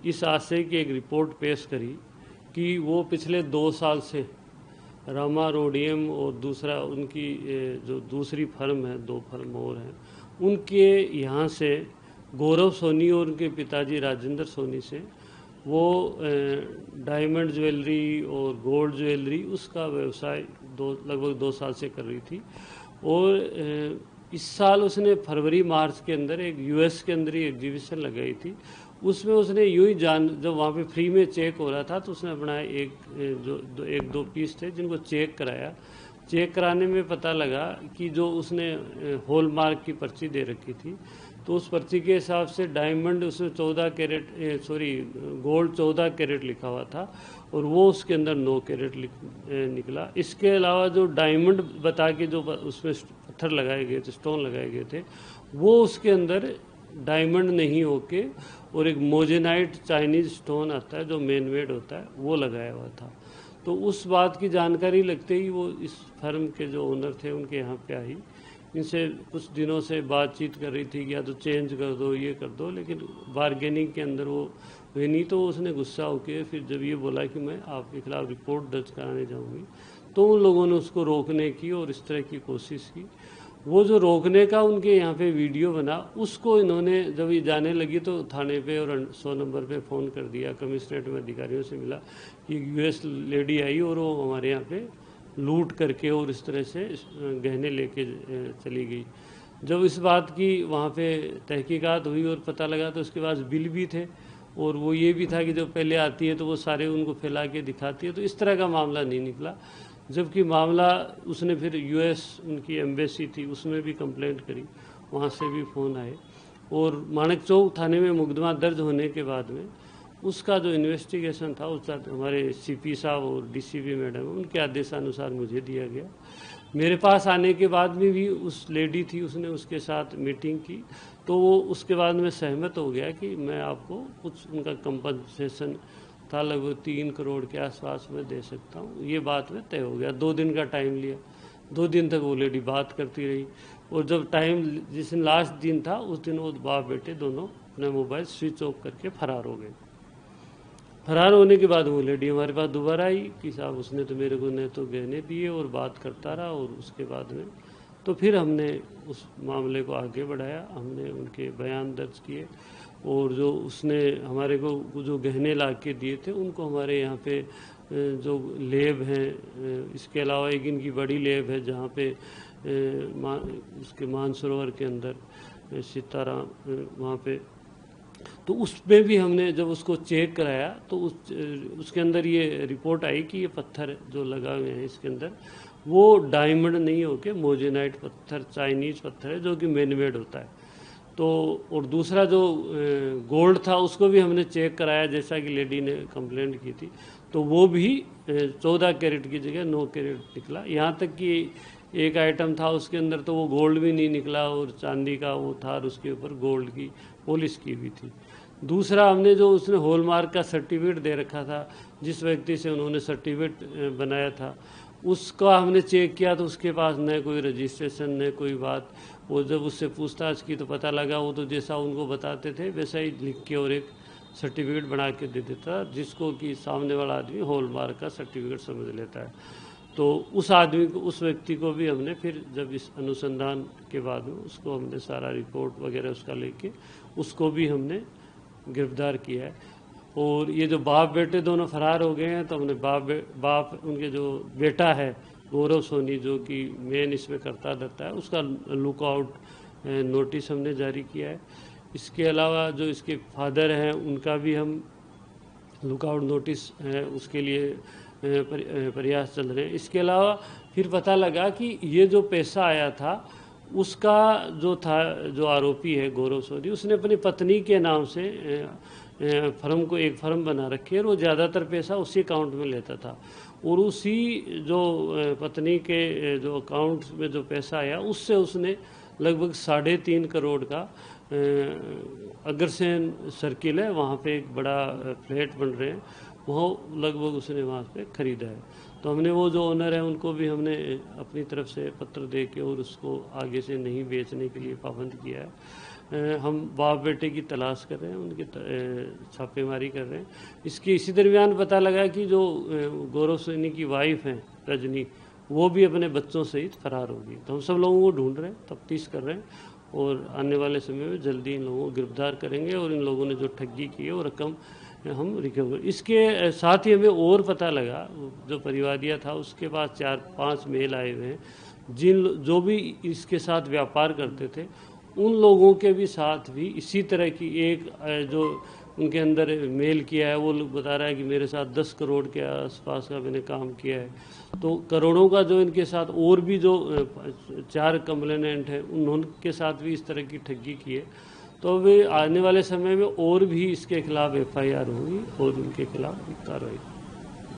इस आशय की एक रिपोर्ट पेश करी कि वो पिछले 2 साल से रामा रोडियम और दूसरा उनकी जो दूसरी फर्म है, 2 फर्म और हैं, उनके यहाँ से गौरव सोनी और उनके पिताजी राजेंद्र सोनी से वो डायमंड ज्वेलरी और गोल्ड ज्वेलरी उसका व्यवसाय लगभग 2 साल से कर रही थी। और इस साल उसने फरवरी मार्च के अंदर एक यूएस के अंदर ही एग्जीबिशन लगाई थी। उसमें उसने यूं ही जब वहाँ पे फ्री में चेक हो रहा था तो उसने अपना एक दो पीस थे जिनको चेक कराया। चेक कराने में पता लगा कि जो उसने हॉलमार्क की पर्ची दे रखी थी, तो उस पर्ची के हिसाब से डायमंड उसमें 14 कैरेट गोल्ड 14 कैरेट लिखा हुआ था और वो उसके अंदर 9 कैरेट निकला। इसके अलावा जो डायमंड बता के जो उसमें पत्थर लगाए गए थे, स्टोन लगाए गए थे, वो उसके अंदर डायमंड नहीं होके और एक मोजेनाइट चाइनीज स्टोन आता है जो मैन मेड होता है, वो लगाया हुआ था। तो उस बात की जानकारी लगते ही वो इस फर्म के जो ओनर थे उनके यहाँ पे आई। इनसे कुछ दिनों से बातचीत कर रही थी कि या तो चेंज कर दो, ये कर दो, लेकिन बार्गेनिंग के अंदर वो हुई नहीं। तो उसने गुस्सा होकर फिर जब ये बोला कि मैं आपके खिलाफ रिपोर्ट दर्ज कराने जाऊंगी, तो उन लोगों ने उसको रोकने की और इस तरह की कोशिश की। वो जो रोकने का उनके यहाँ पे वीडियो बना, उसको इन्होंने जब ये जाने लगी तो थाने पे और 100 नंबर पे फ़ोन कर दिया। कमिश्नरेट में अधिकारियों से मिला कि यूएस लेडी आई और वो हमारे यहाँ पे लूट करके और इस तरह से गहने लेके चली गई। जब इस बात की वहाँ पे तहकीकात हुई और पता लगा तो उसके पास बिल भी थे और वो ये भी था कि जब पहले आती है तो वो सारे उनको फैला के दिखाती है। तो इस तरह का मामला नहीं निकला, जबकि मामला उसने फिर यूएस उनकी एम्बेसी थी उसमें भी कंप्लेंट करी, वहाँ से भी फ़ोन आए। और माणक चौक थाने में मुकदमा दर्ज होने के बाद में उसका जो इन्वेस्टिगेशन था उसका हमारे सीपी साहब और डीसीपी मैडम उनके आदेशानुसार मुझे दिया गया। मेरे पास आने के बाद में भी उस लेडी थी, उसने उसके साथ मीटिंग की, तो वो उसके बाद में सहमत हो गया कि मैं आपको कुछ उनका कंपनसेशन था लगभग 3 करोड़ के आसपास में दे सकता हूँ। ये बात में तय हो गया। 2 दिन का टाइम लिया, 2 दिन तक वो लेडी बात करती रही और जब टाइम जिस दिन लास्ट दिन था उस दिन वो बाप बेटे दोनों अपना मोबाइल स्विच ऑफ करके फरार हो गए। फरार होने के बाद वो लेडी हमारे पास दोबारा आई कि साहब उसने तो मेरे को न तो गहने दिए और बात करता रहा। और उसके बाद में तो फिर हमने उस मामले को आगे बढ़ाया, हमने उनके बयान दर्ज किए और जो उसने हमारे को जो गहने ला के दिए थे उनको हमारे यहाँ पे जो लैब हैं, इसके अलावा एक इनकी बड़ी लैब है जहाँ पे उसके मानसरोवर के अंदर सितारा वहाँ पे, तो उसमें भी हमने जब उसको चेक कराया तो उसके अंदर ये रिपोर्ट आई कि ये पत्थर जो लगा हुए हैं इसके अंदर वो डायमंड नहीं होके मोजेनाइट पत्थर, चाइनीज पत्थर है जो कि मैन मेड होता है। तो और दूसरा जो गोल्ड था उसको भी हमने चेक कराया जैसा कि लेडी ने कंप्लेंट की थी, तो वो भी 14 कैरेट की जगह 9 कैरेट निकला। यहाँ तक कि एक आइटम था उसके अंदर तो वो गोल्ड भी नहीं निकला और चांदी का वो था और उसके ऊपर गोल्ड की पॉलिश की हुई थी। दूसरा हमने जो उसने हॉलमार्क का सर्टिफिकेट दे रखा था, जिस व्यक्ति से उन्होंने सर्टिफिकेट बनाया था, उसका हमने चेक किया तो उसके पास न कोई रजिस्ट्रेशन न कोई बात। वो जब उससे पूछताछ की तो पता लगा वो तो जैसा उनको बताते थे वैसा ही लिख के और एक सर्टिफिकेट बना के दे देता, जिसको कि सामने वाला आदमी हॉलमार्क का सर्टिफिकेट समझ लेता है। तो उस आदमी को, उस व्यक्ति को भी हमने फिर जब इस अनुसंधान के बाद में उसको हमने सारा रिपोर्ट वगैरह उसका लेके उसको भी हमने गिरफ्तार किया है। और ये जो बाप बेटे दोनों फरार हो गए हैं तो हमने बाप उनके जो बेटा है गौरव सोनी जो कि मेन इसमें करता धरता है, उसका लुकआउट नोटिस हमने जारी किया है। इसके अलावा जो इसके फादर हैं उनका भी हम लुकआउट नोटिस है उसके लिए प्रयास चल रहे हैं। इसके अलावा फिर पता लगा कि ये जो पैसा आया था उसका जो आरोपी है गौरव सोनी, उसने अपनी पत्नी के नाम से एक फर्म बना रखी है और वो ज़्यादातर पैसा उसी अकाउंट में लेता था और उसी जो पत्नी के जो अकाउंट में जो पैसा आया उससे उसने लगभग 3.5 करोड़ का अग्रसेन सर्किल है, वहाँ पे एक बड़ा फ्लैट बन रहे हैं, वहाँ लगभग उसने वहाँ पे ख़रीदा है। तो हमने वो जो ओनर है उनको भी हमने अपनी तरफ से पत्र दे के और उसको आगे से नहीं बेचने के लिए पाबंद किया है। हम बाप बेटे की तलाश कर रहे हैं, उनकी छापेमारी कर रहे हैं। इसके इसी दरमियान पता लगा कि जो गौरव सैनी की वाइफ हैं रजनी, वो भी अपने बच्चों सहित फरार होगी। तो हम सब लोगों को ढूंढ रहे हैं, तफ्तीश कर रहे हैं और आने वाले समय में जल्दी इन लोगों को गिरफ्तार करेंगे और इन लोगों ने जो ठगी की है वो रकम हम रिकवर। इसके साथ ही हमें और पता लगा, जो परिवादिया था उसके पास 4-5 मेल आए हुए हैं, जो भी इसके साथ व्यापार करते थे उन लोगों के भी साथ भी इसी तरह की एक जो उनके अंदर मेल किया है, वो लोग बता रहा है कि मेरे साथ 10 करोड़ के आसपास का मैंने काम किया है। तो करोड़ों का जो इनके साथ और भी जो 4 कंप्लेनेंट हैं उनके साथ भी इस तरह की ठगी की है। तो वे आने वाले समय में और भी इसके खिलाफ FIR होगी और उनके खिलाफ कार्रवाई।